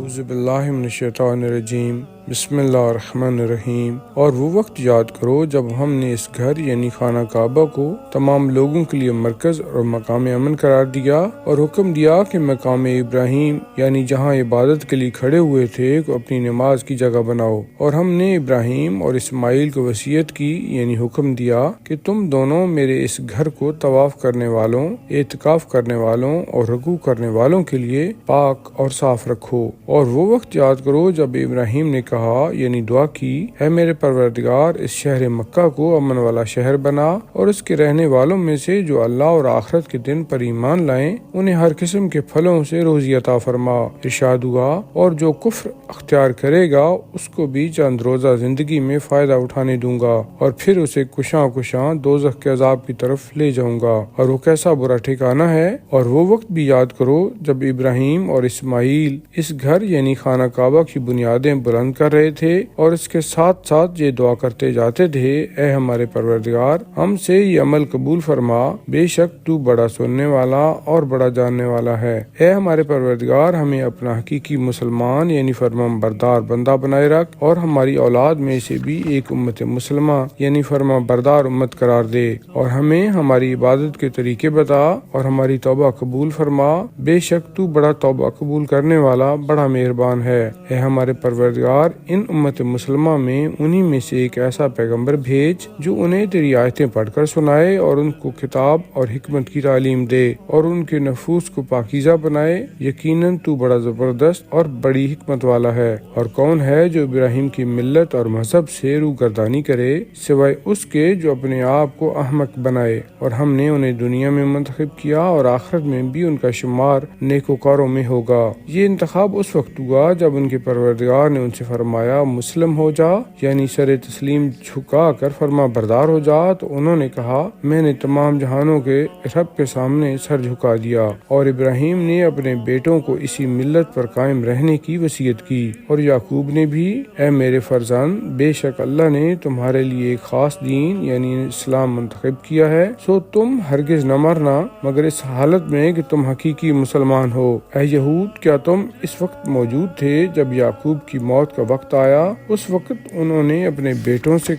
اعوذ باللہ من الشیطان الرجیم بسم اللہ الرحمن الرحیم۔ اور وہ وقت یاد کرو جب ہم نے اس گھر یعنی خانہ کعبہ کو تمام لوگوں کے لیے مرکز اور مقام امن قرار دیا اور حکم دیا کہ مقام ابراہیم یعنی جہاں عبادت کے لیے کھڑے ہوئے تھے کو اپنی نماز کی جگہ بناؤ۔ اور ہم نے ابراہیم اور اسماعیل کو وصیت کی یعنی حکم دیا کہ تم دونوں میرے اس گھر کو طواف کرنے والوں، اعتکاف کرنے والوں اور رکوع کرنے والوں کے لیے پاک اور صاف رکھو۔ اور وہ وقت یاد کرو جب ابراہیم نے کہا یعنی دعا کی، اے میرے پروردگار اس شہر مکہ کو امن والا شہر بنا اور اس کے رہنے والوں میں سے جو اللہ اور آخرت کے دن پر ایمان لائیں انہیں ہر قسم کے پھلوں سے روزی عطا فرما۔ ارشاد ہوا، اور جو کفر اختیار کرے گا اس کو بھی چند روزہ زندگی میں فائدہ اٹھانے دوں گا اور پھر اسے کشاں کشاں دوزخ کے عذاب کی طرف لے جاؤں گا، اور وہ کیسا برا ٹھکانہ ہے۔ اور وہ وقت بھی یاد کرو جب ابراہیم اور اسماعیل اس گھر یعنی خانہ کعبہ کی بنیادیں بلند کر رہے تھے اور اس کے ساتھ ساتھ یہ دعا کرتے جاتے تھے، اے ہمارے پروردگار ہم سے یہ عمل قبول فرما، بے شک تو بڑا سننے والا اور بڑا جاننے والا ہے۔ اے ہمارے پروردگار ہمیں اپنا حقیقی مسلمان یعنی فرمان بردار بندہ بنائے رکھ اور ہماری اولاد میں سے بھی ایک امت مسلمہ یعنی فرمان بردار امت قرار دے، اور ہمیں ہماری عبادت کے طریقے بتا اور ہماری توبہ قبول فرما، بے شک تو بڑا توبہ قبول کرنے والا بڑا مہربان ہے۔ اے ہمارے پروردگار ان امت مسلمہ میں انہی میں سے ایک ایسا پیغمبر بھیج جو انہیں تیری آیتیں پڑھ کر سنائے اور ان کو کتاب اور حکمت کی تعلیم دے اور ان کے نفوس کو پاکیزہ بنائے، یقیناً تو بڑا زبردست اور بڑی حکمت والا ہے۔ اور کون ہے جو ابراہیم کی ملت اور مذہب سے روگردانی کرے سوائے اس کے جو اپنے آپ کو احمق بنائے، اور ہم نے انہیں دنیا میں منتخب کیا اور آخرت میں بھی ان کا شمار نیکوکاروں میں ہوگا۔ یہ انتخاب اس وقت ہوا جب ان کے پروردگار نے ان سے فرمایا مسلم ہو جا یعنی سر تسلیم جھکا کر فرما بردار ہو جا، تو انہوں نے کہا میں نے تمام جہانوں کے رب کے سامنے سر جھکا دیا۔ اور ابراہیم نے اپنے بیٹوں کو اسی ملت پر قائم رہنے کی وصیت کی، اور یعقوب نے بھی، اے میرے فرزند بے شک اللہ نے تمہارے لیے ایک خاص دین یعنی اسلام منتخب کیا ہے، سو تم ہرگز نہ مرنا مگر اس حالت میں کہ تم حقیقی مسلمان ہو۔ اے یہود کیا تم اس وقت موجود تھے جب یعقوب کی موت کا وقت آیا؟ اس وقت انہوں نے اپنے بیٹوں سے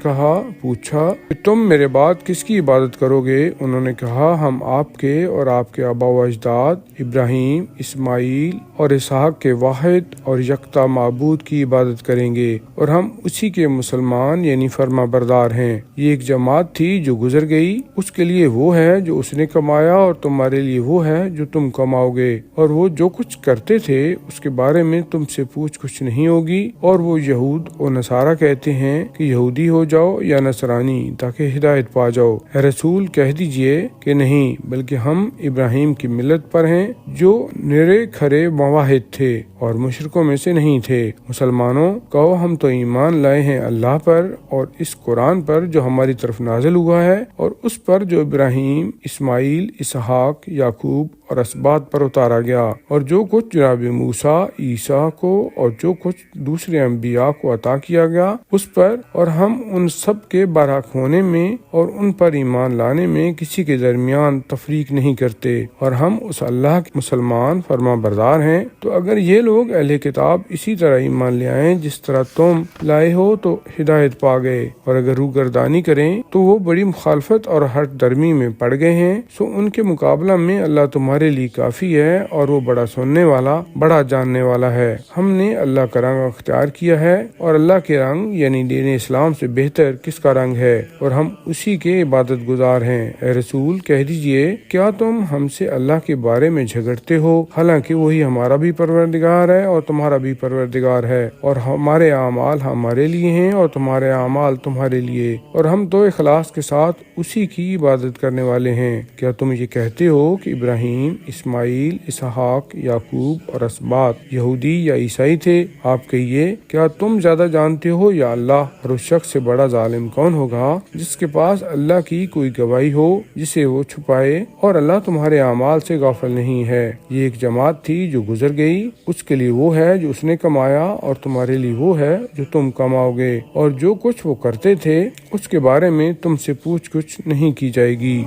پوچھا کہ تم میرے بعد کس کی عبادت کرو گے؟ انہوں نے کہا ہم آپ کے اور آپ کے آبا و اجداد ابراہیم، اسماعیل اور اسحاق کے واحد اور یکتا معبود کی عبادت کریں گے، اور ہم اسی کے مسلمان یعنی فرما بردار ہیں۔ یہ ایک جماعت تھی جو گزر گئی، اس کے لیے وہ ہے جو اس نے کمایا اور تمہارے لیے وہ ہے جو تم کماؤ گے، اور وہ جو کچھ کرتے تھے اس کے بارے میں تم سے پوچھ کچھ نہیں ہوگی۔ اور وہ یہود اور نصارہ کہتے ہیں کہ یہودی ہو جاؤ یا نصرانی تاکہ ہدایت پا جاؤ۔ اے رسول کہہ دیجئے کہ نہیں، بلکہ ہم ابراہیم کی ملت پر ہیں جو نرے کھرے مواحد تھے اور مشرکوں میں سے نہیں تھے۔ مسلمانوں کہو ہم تو ایمان لائے ہیں اللہ پر اور اس قرآن پر جو ہماری طرف نازل ہوا ہے، اور اس پر جو ابراہیم، اسماعیل، اسحاق، یعقوب اور اسباط پر اتارا گیا، اور جو کچھ جناب موسیٰ، عیسیٰ کو اور جو کچھ دوسرے انبیاء کو عطا کیا گیا اس پر، اور ہم ان سب کے برحق ہونے میں اور ان پر ایمان لانے میں کسی کے درمیان تفریق نہیں کرتے، اور ہم اس اللہ کے مسلمان فرما بردار ہیں۔ تو اگر یہ لوگ اہل کتاب اسی طرح ایمان لے آئیں جس طرح تم لائے ہو تو ہدایت پا گئے، اور اگر روگردانی کریں تو وہ بڑی مخالفت اور ہٹ درمی میں پڑ گئے ہیں، سو ان کے مقابلہ میں اللہ تمہارے لیے کافی ہے اور وہ بڑا سننے والا بڑا جاننے والا ہے۔ ہم نے اللہ کا رنگ اختیار کیا ہے، اور اللہ کے رنگ یعنی دین اسلام سے بہتر کس کا رنگ ہے، اور ہم اسی کے عبادت گزار ہیں۔ اے رسول کہہ دیجئے کیا تم ہم سے اللہ کے بارے میں جھگڑتے ہو حالانکہ وہی ہمارا بھی پروردگار ہے اور تمہارا بھی پروردگار ہے، اور ہمارے اعمال ہمارے لیے ہیں اور تمہارے اعمال تمہارے لیے، اور ہم تو اخلاص کے ساتھ اسی کی عبادت کرنے والے ہیں۔ کیا تم یہ کہتے ہو کہ ابراہیم، اسماعیل، اسحاق، یعقوب اور اسباط یہودی یا عیسائی تھے؟ آپ کہیے کیا تم زیادہ جانتے ہو یا اللہ؟ اور اس شخص سے بڑا ظالم کون ہوگا جس کے پاس اللہ کی کوئی گواہی ہو جسے وہ چھپائے، اور اللہ تمہارے اعمال سے غافل نہیں ہے۔ یہ ایک جماعت تھی جو گزر گئی، اس کے لیے وہ ہے جو اس نے کمایا اور تمہارے لیے وہ ہے جو تم کماؤ گے، اور جو کچھ وہ کرتے تھے اس کے بارے میں تم سے پوچھ کچھ نہیں کی جائے گی۔